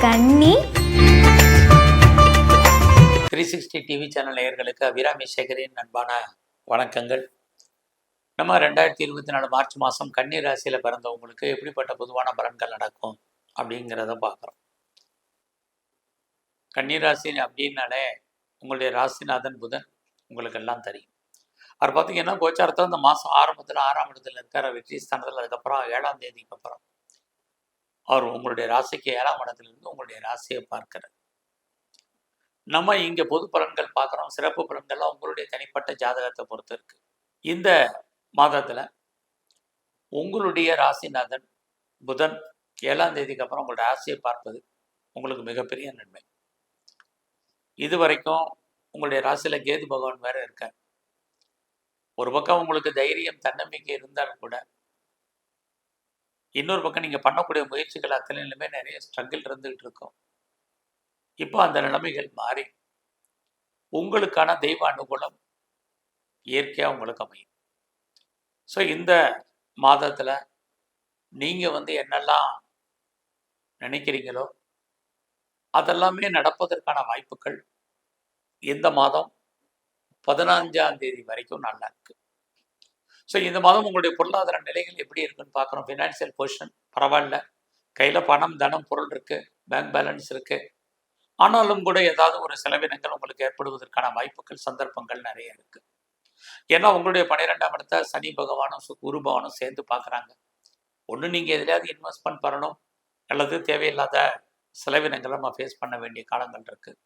கன்னி 360 TV channel நேயர்களுக்கு அபிராமி சேகரின் அன்பான வணக்கங்கள். நம்ம 2024 மார்ச் மாதம் கன்னி ராசியில் பிறந்தவங்களுக்கு எப்படிப்பட்ட பொதுவான பலன்கள் நடக்கும் அப்படிங்கிறத பார்க்குறோம். கன்னி ராசி அப்படின்னாலே உங்களுடைய ராசிநாதன் புதன் உங்களுக்கு எல்லாம் தெரியும். அவர் பார்த்தீங்கன்னா கோச்சாரத்தில் இந்த மாதம் ஆரம்பத்தில் 6ஆம் இடத்துல இருக்கிற வெற்றி ஸ்தானத்தில், அதுக்கப்புறம் 7ஆம் தேதிக்கு அப்புறம் அவர் உங்களுடைய ராசிக்கு 7ஆம் இடத்துலேருந்து உங்களுடைய ராசியை பார்க்கிறார். நம்ம இங்கே பொது பலன்கள் பார்க்குறோம். சிறப்பு பலன்கள்லாம் உங்களுடைய தனிப்பட்ட ஜாதகத்தை பொறுத்து இருக்கு. இந்த மாதத்தில் உங்களுடைய ராசிநாதன் புதன் 7ஆம் தேதிக்கு அப்புறம் உங்களுடைய ராசியை பார்ப்பது உங்களுக்கு மிகப்பெரிய நன்மை. இது வரைக்கும் உங்களுடைய ராசியில் கேது பகவான் வேற இருக்கார். ஒரு பக்கம் உங்களுக்கு தைரியம் தன்னம்பிக்கை இருந்தாலும் கூட, இன்னொரு பக்கம் நீங்கள் பண்ணக்கூடிய முயற்சிகள் அத்தனையிலுமே நிறைய ஸ்ட்ரகிள் இருந்துகிட்டு இருக்கும். இப்போ அந்த நிலைமைகள் மாறி உங்களுக்கான தெய்வ அனுகூலம் இயற்கையாக உங்களுக்கு அமையும். ஸோ இந்த மாதத்தில் நீங்கள் என்னெல்லாம் நினைக்கிறீங்களோ அதெல்லாமே நடப்பதற்கான வாய்ப்புகள் இந்த மாதம் 15ஆம் தேதி வரைக்கும் நல்லா இருக்கு. ஸோ இந்த மாதம் உங்களுடைய பொருளாதார நிலைகள் எப்படி இருக்குன்னு பார்க்குறோம். ஃபினான்சியல் பொசிஷன் பரவாயில்ல, கையில் பணம் தனம் பொருள் இருக்குது, பேங்க் பேலன்ஸ் இருக்குது. ஆனாலும் கூட ஏதாவது ஒரு செலவினங்கள் உங்களுக்கு ஏற்படுவதற்கான வாய்ப்புகள் சந்தர்ப்பங்கள் நிறைய இருக்குது. ஏன்னா உங்களுடைய 12ஆம் இடத்தை சனி பகவானும் குரு பகவானும் சேர்ந்து பார்க்குறாங்க. ஒன்று நீங்கள் எதுலையாவது இன்வெஸ்ட்மெண்ட் பண்ணணும், அல்லது தேவையில்லாத செலவினங்களை நம்ம ஃபேஸ் பண்ண வேண்டிய காலங்கள் இருக்குது.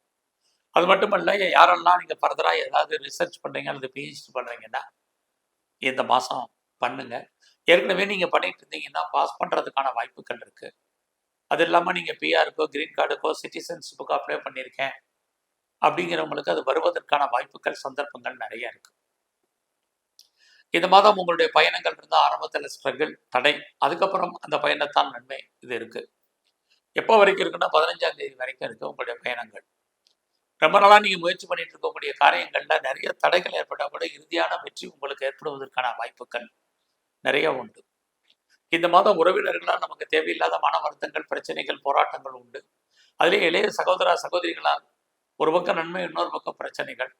அது மட்டும் இல்லை, யாரெல்லாம் நீங்கள் ஃபர்தராக ஏதாவது ரிசர்ச் பண்ணுறீங்க அல்லது பிஹெச்டி பண்ணுறீங்கன்னா இந்த மாதம் பண்ணுங்கள். ஏற்கனவே நீங்கள் பண்ணிட்டு இருந்தீங்கன்னா பாஸ் பண்ணுறதுக்கான வாய்ப்புகள் இருக்குது. அது இல்லாமல் நீங்கள் பிஆருக்கோ கிரீன் கார்டுக்கோ சிட்டிசன்ஷிப்புக்கோ அப்ளை பண்ணியிருக்கேன் அப்படிங்கிறவங்களுக்கு அது வருவதற்கான வாய்ப்புகள் சந்தர்ப்பங்கள் நிறைய இருக்குது. இந்த மாதம் உங்களுடைய பயணங்கள் இருந்தால் ஆரம்பத்தில் ஸ்ட்ரகிள் தடை, அதுக்கப்புறம் அந்த பயணத்தால் நன்மை இது இருக்குது. எப்போ வரைக்கும் இருக்குன்னா 15ஆம் தேதி வரைக்கும் இருக்குது உங்களுடைய பயணங்கள். ரொம்ப நாளாக நீங்கள் முயற்சி பண்ணிட்டு இருக்கக்கூடிய காரியங்களில் நிறைய தடைகள் ஏற்பட்டால் கூட இறுதியான வெற்றி உங்களுக்கு ஏற்படுவதற்கான வாய்ப்புகள் நிறைய உண்டு. இந்த மாதம் உறவினர்களால் நமக்கு தேவையில்லாத மன வருத்தங்கள், பிரச்சனைகள், போராட்டங்கள் உண்டு. அதிலே இளைய சகோதர சகோதரிகளால் ஒரு பக்கம் நன்மை, இன்னொரு பக்கம் பிரச்சனைகள்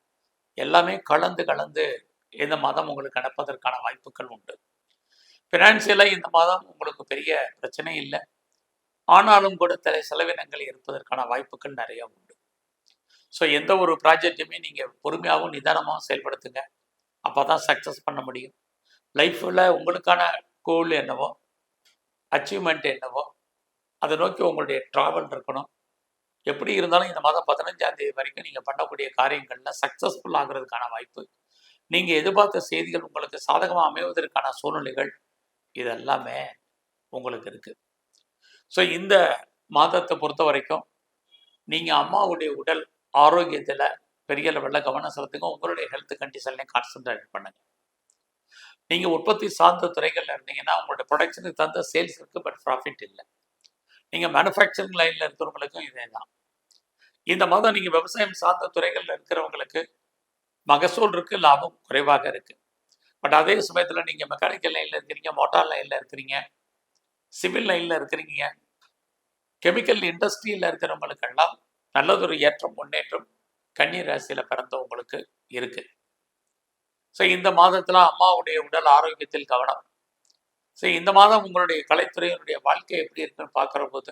எல்லாமே கலந்து இந்த மாதம் உங்களுக்கு நடப்பதற்கான வாய்ப்புகள் உண்டு. ஃபினான்சியலாக இந்த மாதம் உங்களுக்கு பெரிய பிரச்சனை இல்லை, ஆனாலும் கூட செலவினங்கள் இருப்பதற்கான வாய்ப்புகள் நிறைய உண்டு. ஸோ எந்த ஒரு ப்ராஜெக்டையுமே நீங்கள் பொறுமையாகவும் நிதானமாகவும் செயல்படுத்துங்க. அப்போ தான் சக்ஸஸ் பண்ண முடியும். லைஃப்பில் உங்களுக்கான கோல் என்னவோ, அச்சீவ்மெண்ட் என்னவோ, அதை நோக்கி உங்களுடைய ட்ராவல் இருக்கணும். எப்படி இருந்தாலும் இந்த மாதம் 15ஆம் தேதி வரைக்கும் நீங்கள் பண்ணக்கூடிய காரியங்களில் சக்ஸஸ்ஃபுல் ஆகிறதுக்கான வாய்ப்பு, நீங்கள் எதிர்பார்த்த செய்திகள் உங்களுக்கு சாதகமாக அமைவதற்கான சூழ்நிலைகள் இதெல்லாமே உங்களுக்கு இருக்குது. ஸோ இந்த மாதத்தை பொறுத்த வரைக்கும் நீங்கள் அம்மாவுடைய உடல் ஆரோக்கியத்தில் பெரிய லெவலில் கவனம் செலுத்துங்க. உங்களுடைய ஹெல்த் கண்டிஷன்லையும் கான்சன்ட்ரேட் பண்ணுங்கள். நீங்கள் உற்பத்தி சார்ந்த துறைகளில் இருந்தீங்கன்னா உங்களுடைய ப்ரொடக்ஷனுக்கு தகுந்த சேல்ஸ் இருக்குது, பட் ப்ராஃபிட் இல்லை. நீங்கள் மேனுஃபேக்சரிங் லைனில் இருக்கிறவங்களுக்கும் இதே தான். இந்த மாதம் நீங்கள் விவசாயம் சார்ந்த துறைகளில் இருக்கிறவங்களுக்கு மகசூல் இருக்குது, லாபம் குறைவாக இருக்குது. பட் அதே சமயத்தில் நீங்கள் மெக்கானிக்கல் லைனில் இருக்கிறீங்க, மோட்டார் லைனில் இருக்கிறீங்க, சிவில் லைனில் இருக்கிறீங்க, கெமிக்கல் இண்டஸ்ட்ரியில் இருக்கிறவங்களுக்கெல்லாம் நல்லதொரு ஏற்றம், முன்னேற்றம் கன்னி ராசியில் பிறந்தவங்களுக்கு இருக்கு. ஸோ இந்த மாதத்தில் அம்மாவுடைய உடல் ஆரோக்கியத்தில் கவனம். ஸோ இந்த மாதம் உங்களுடைய கலைத்துறையினுடைய வாழ்க்கை எப்படி இருக்குன்னு பார்க்குற போது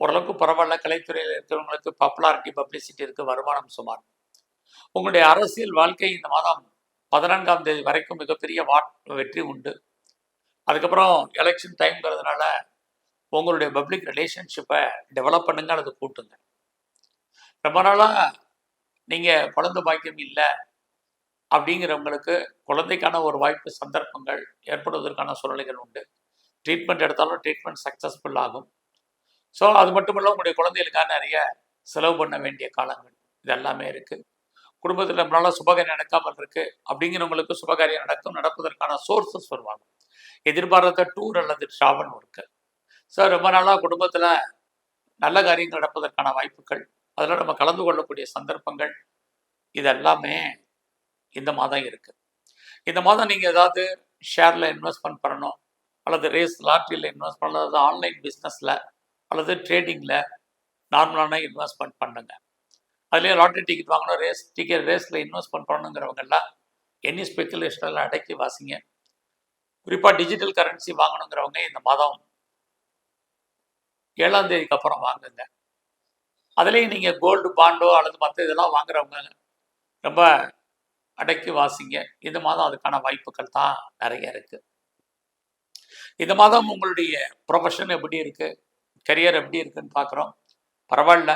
ஓரளவுக்கு பரவாயில்ல. கலைத்துறையில் இருக்கிறவங்களுக்கு பாப்புலாரிட்டி, பப்ளிசிட்டி இருக்குது, வருமானம் சுமார். உங்களுடைய அரசியல் வாழ்க்கை இந்த மாதம் 14ஆம் தேதி வரைக்கும் மிகப்பெரிய வெற்றி உண்டு. அதுக்கப்புறம் எலெக்ஷன் டைம்ங்கிறதுனால உங்களுடைய பப்ளிக் ரிலேஷன்ஷிப்பை டெவலப் பண்ணுங்க அல்லது கூட்டுங்க. ரொம்ப நாளாக நீங்கள் குழந்தை பாக்கியம் இல்லை அப்படிங்கிறவங்களுக்கு குழந்தைக்கான ஒரு வாய்ப்பு, சந்தர்ப்பங்கள் ஏற்படுவதற்கான சூழ்நிலைகள் உண்டு. ட்ரீட்மெண்ட் எடுத்தாலும் ட்ரீட்மெண்ட் சக்ஸஸ்ஃபுல் ஆகும். ஸோ அது மட்டும் இல்லை, உங்களுடைய குழந்தைகளுக்காக நிறைய செலவு பண்ண வேண்டிய காலங்கள் இதெல்லாமே இருக்குது. குடும்பத்தில் ரொம்ப நாளாக சுபகாரியம் நடக்காமல் இருக்குது அப்படிங்கிறவங்களுக்கு சுபகாரியம் நடப்பதற்கான சோர்ஸஸ் வருவாங்க. எதிர்பாராத டூர் அல்லது ட்ராவல் இருக்குது. ஸோ ரொம்ப நாளாக குடும்பத்தில் நல்ல காரியங்கள் நடப்பதற்கான வாய்ப்புகள், அதில் நம்ம கலந்து கொள்ளக்கூடிய சந்தர்ப்பங்கள் இதெல்லாமே இந்த மாதம் இருக்குது. இந்த மாதம் நீங்கள் ஏதாவது ஷேரில் இன்வெஸ்ட்மெண்ட் பண்ணணும், அல்லது ரேஸ் லாட்ரியில் இன்வெஸ்ட் பண்ணணும், அல்லது ஆன்லைன் பிஸ்னஸில் அல்லது ட்ரேடிங்கில் நார்மலான இன்வெஸ்ட்மெண்ட் பண்ணுங்க. அதுலேயே லாட்டரி டிக்கெட் வாங்கணும், ரேஸில் இன்வெஸ்ட்மெண்ட் பண்ணணுங்கிறவங்கெல்லாம் எனி ஸ்பெக்குலேஷனில் அடக்கி வாசிங்க. குறிப்பாக டிஜிட்டல் கரன்சி வாங்கணுங்கிறவங்க இந்த மாதம் 7ஆம் தேதிக்கு அப்புறம் வாங்குங்க. அதுலேயும் நீங்கள் கோல்டு பாண்டோ அல்லது மற்ற இதெல்லாம் வாங்குறவங்க ரொம்ப அடக்கி வாசிங்க. இந்த மாதம் அதுக்கான வாய்ப்புகள் தான் நிறைய இருக்குது. இந்த மாதம் உங்களுடைய ப்ரொஃபஷன் எப்படி இருக்குது, கரியர் எப்படி இருக்குன்னு பார்க்குறோம். பரவாயில்ல,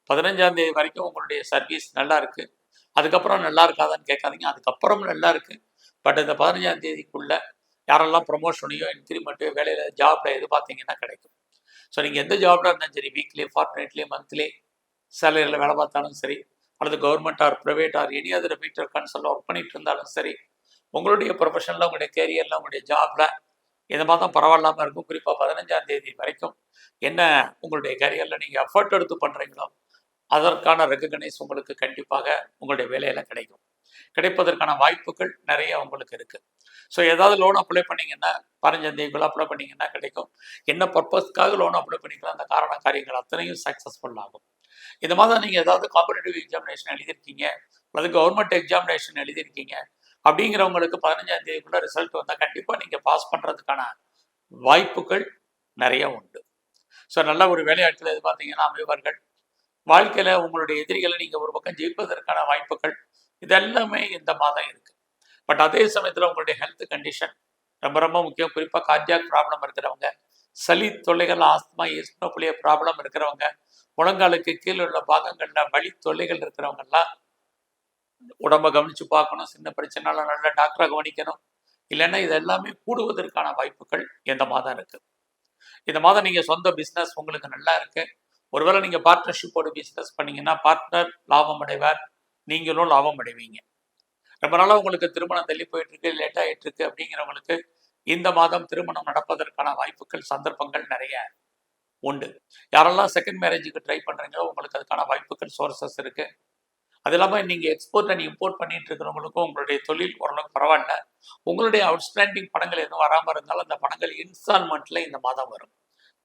15ஆம் தேதி வரைக்கும் உங்களுடைய சர்வீஸ் நல்லா இருக்குது. அதுக்கப்புறம் நல்லா இருக்காதான்னு கேட்காதீங்க, அதுக்கப்புறம் நல்லா இருக்குது. பட் இந்த 15ஆம் தேதிக்குள்ளே யாரெல்லாம் ப்ரொமோஷனையோ இன்க்ரிமெண்ட்டோ வேலையில் ஜாப்பில் எதிர்பார்த்தீங்கன்னா கிடைக்கும். ஸோ நீங்கள் எந்த ஜாபில் இருந்தாலும் சரி, வீக்லி, ஃபார்ட்நைட்லி, மந்த்லி சேலரியில் வேலை பார்த்தாலும் சரி, அல்லது government or private or any other ஃபீட்டர் கன்சல்ல ஒர்க் பண்ணிட்டு இருந்தாலும் சரி, உங்களுடைய ப்ரொஃபஷனில், உங்களுடைய கேரியரில், உங்களுடைய ஜாபில் இந்த மாதம் பரவாயில்லாமல் இருக்கும். குறிப்பாக 15ஆம் தேதி வரைக்கும் என்ன உங்களுடைய கேரியரில் நீங்கள் எஃபர்ட் எடுத்து பண்ணுறீங்களோ அதற்கான ரெகக்னைஸ் உங்களுக்கு கண்டிப்பாக உங்களுடைய வேலையில் கிடைக்கும். கிடைப்பதற்கான வாய்ப்புகள் நிறைய உங்களுக்கு இருக்குது. ஸோ ஏதாவது லோன் அப்ளை பண்ணிங்கன்னா 15ஆம் தேதிக்குள்ளே அப்ளை பண்ணிங்கன்னா கிடைக்கும். என்ன பர்பஸ்க்காக லோன் அப்ளை பண்ணிக்கலாம், அந்த காரண காரியங்கள் அத்தனையும் சக்ஸஸ்ஃபுல் ஆகும். இந்த மாதம் நீங்கள் ஏதாவது காம்படிட்டிவ் எக்ஸாமினேஷன் எழுதியிருக்கீங்க அல்லது கவர்மெண்ட் எக்ஸாமினேஷன் எழுதியிருக்கீங்க அப்படிங்கிறவங்களுக்கு 15ஆம் தேதிக்குள்ளே ரிசல்ட் வந்தால் கண்டிப்பாக நீங்கள் பாஸ் பண்ணுறதுக்கான வாய்ப்புகள் நிறைய உண்டு. ஸோ நல்ல ஒரு வேலையாட்கள் எதிர்பார்த்தீங்கன்னா அமைவார்கள். வாழ்க்கையில் உங்களுடைய எதிரிகளை நீங்கள் ஒரு பக்கம் ஜெயிப்பதற்கான வாய்ப்புகள் இதெல்லாமே இந்த மாதம் இருக்குது. பட் அதே சமயத்தில் உங்களுடைய ஹெல்த் கண்டிஷன் ரொம்ப ரொம்ப முக்கியம். குறிப்பாக கார்டியாக் ப்ராப்ளம் இருக்கிறவங்க, சளி தொல்லைகள், ஆஸ்துமா, ஈஸ்னோபிலியா ப்ராப்ளம் இருக்கிறவங்க, முழங்காலுக்கு கீழே உள்ள பாகங்களில் வலி தொல்லைகள் இருக்கிறவங்கெல்லாம் உடம்பை கவனித்து பார்க்கணும். சின்ன பிரச்சனைனால நல்ல டாக்டரை கவனிக்கணும். இல்லைன்னா இது எல்லாமே கூடுவதற்கான வாய்ப்புகள் இந்த மாதம் இருக்குது. இந்த மாதம் நீங்கள் சொந்த பிஸ்னஸ் உங்களுக்கு நல்லா இருக்குது. ஒருவேளை நீங்கள் பார்ட்னர்ஷிப்போடு பிஸ்னஸ் பண்ணிங்கன்னா பார்ட்னர் லாபம் அடைவார், நீங்களும் லாபம் அடைவீங்க. ரொம்ப நாளாக உங்களுக்கு திருமணம் தள்ளி போயிட்டுருக்கு, லேட் ஆகிட்டுருக்கு அப்படிங்கிறவங்களுக்கு இந்த மாதம் திருமணம் நடப்பதற்கான வாய்ப்புகள், சந்தர்ப்பங்கள் நிறைய உண்டு. யாரெல்லாம் செகண்ட் மேரேஜுக்கு ட்ரை பண்ணுறீங்களோ உங்களுக்கு அதுக்கான வாய்ப்புகள், சோர்சஸ் இருக்குது. அது இல்லாமல் நீங்கள் எக்ஸ்போர்ட் அண்ட் இம்போர்ட் பண்ணிட்டு இருக்கிறவங்களுக்கும் உங்களுடைய தொழில் ஓரளவுக்கு பரவாயில்ல. உங்களுடைய அவுட்ஸ்டாண்டிங் பணங்கள் எதுவும் வராமல் இருந்தாலும் அந்த பணங்கள் இன்ஸ்டால்மெண்ட்டில் இந்த மாதம் வரும்.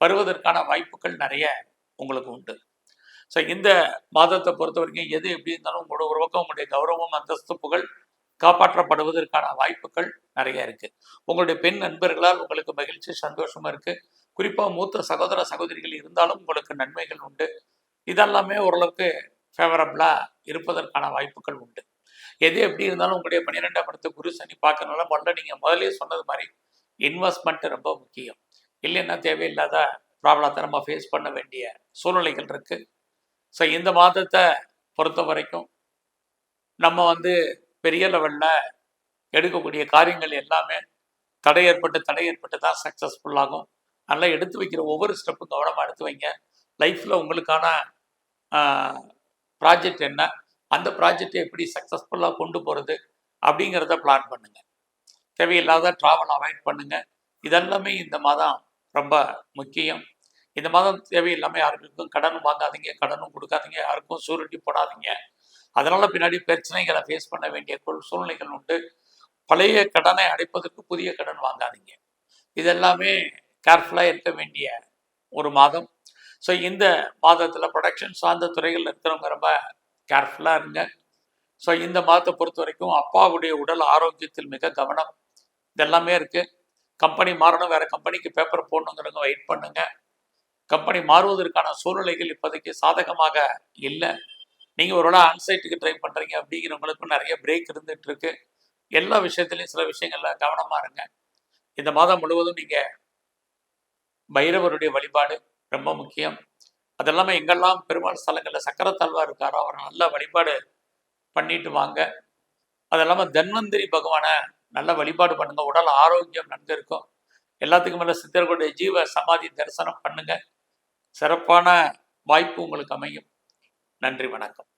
வருவதற்கான வாய்ப்புகள் நிறைய உங்களுக்கு உண்டு. ஸோ இந்த மாதத்தை பொறுத்த வரைக்கும் எது எப்படி இருந்தாலும் உங்களோட ஒரு பக்கம் உங்களுடைய கௌரவம், அந்தஸ்து, புகழ் காப்பாற்றப்படுவதற்கான வாய்ப்புகள் நிறைய இருக்குது. உங்களுடைய பெண் நண்பர்களால் உங்களுக்கு மகிழ்ச்சி, சந்தோஷமாக இருக்குது. குறிப்பாக மூத்த சகோதர சகோதரிகள் இருந்தாலும் உங்களுக்கு நன்மைகள் உண்டு. இதெல்லாமே ஓரளவுக்கு ஃபேவரபிளாக இருப்பதற்கான வாய்ப்புகள் உண்டு. எது எப்படி இருந்தாலும் உங்களுடைய 12ஆம் இடத்து குரு சனி பார்க்கறதுனால நீங்கள் முதலே சொன்னது மாதிரி இன்வெஸ்ட்மெண்ட் ரொம்ப முக்கியம். இல்லைன்னா தேவையில்லாத ப்ராப்ளத்தை நம்ம ஃபேஸ் பண்ண வேண்டிய சூழ்நிலைகள் இருக்குது. ஸோ இந்த மாதத்தை பொறுத்த வரைக்கும் நம்ம பெரிய லெவலில் எடுக்கக்கூடிய காரியங்கள் எல்லாமே தடை ஏற்பட்டு தான் சக்ஸஸ்ஃபுல்லாகும். நல்லா எடுத்து வைக்கிற ஒவ்வொரு ஸ்டெப்பும் கவனமாக எடுத்து வைங்க. லைஃப்பில் உங்களுக்கான ப்ராஜெக்ட் என்ன, அந்த ப்ராஜெக்டை எப்படி சக்ஸஸ்ஃபுல்லாக கொண்டு போகிறது அப்படிங்கிறத பிளான் பண்ணுங்கள். தேவையில்லாத ட்ராவல் அவாய்ட் பண்ணுங்கள். இதெல்லாமே இந்த மாதம் ரொம்ப முக்கியம். இந்த மாதம் தேவையில்லாமல் யாருக்கும் கடன் வாங்காதீங்க, கடனும் கொடுக்காதீங்க, யாருக்கும் சூரிட்டி போடாதீங்க. அதனால் பின்னாடி பிரச்சனைகளை ஃபேஸ் பண்ண வேண்டிய சூழ்நிலைகள் உண்டு. பழைய கடனை அடைப்பதற்கு புதிய கடன் வாங்காதீங்க. இதெல்லாமே கேர்ஃபுல்லாக இருக்க வேண்டிய ஒரு மாதம். ஸோ இந்த மாதத்தில் ப்ரொடக்ஷன் சார்ந்த துறைகள் இருக்கிறவங்க ரொம்ப கேர்ஃபுல்லாக இருங்க. ஸோ இந்த மாதத்தை பொறுத்த வரைக்கும் அப்பாவுடைய உடல் ஆரோக்கியத்தில் மிக கவனம். இதெல்லாமே இருக்குது. கம்பெனி மாறணும், வேறு கம்பெனிக்கு பேப்பர் போடணுங்கிறவங்க வெயிட் பண்ணுங்கள். கம்பெனி மாறுவதற்கான சூழ்நிலைகள் இப்போதைக்கு சாதகமாக இல்லை. நீங்கள் ஒரு வேளை ஆன்சைட்டுக்கு ட்ரை பண்ணுறீங்க அப்படிங்கிறவங்களுக்கும் நிறைய பிரேக் இருந்துகிட்டு இருக்கு. எல்லா விஷயத்துலையும் சில விஷயங்களில் கவனமாக இருங்க. இந்த மாதம் முழுவதும் நீங்கள் பைரவருடைய வழிபாடு ரொம்ப முக்கியம். அது இல்லாமல் எங்கெல்லாம் பெருமாள் ஸ்தலங்களில் சக்கரத்தாழ்வா இருக்காரோ அவரை நல்ல வழிபாடு பண்ணிட்டு வாங்க. அது இல்லாமல் தன்வந்திரி பகவானை நல்ல வழிபாடு பண்ணுங்க. உடல் ஆரோக்கியம் நன்கு இருக்கும். எல்லாத்துக்கும் மேலே சித்தர்களுடைய ஜீவ சமாதி தரிசனம் பண்ணுங்க. சிறப்பான வாய்ப்பு உங்களுக்கு அமையும். நன்றி, வணக்கம்.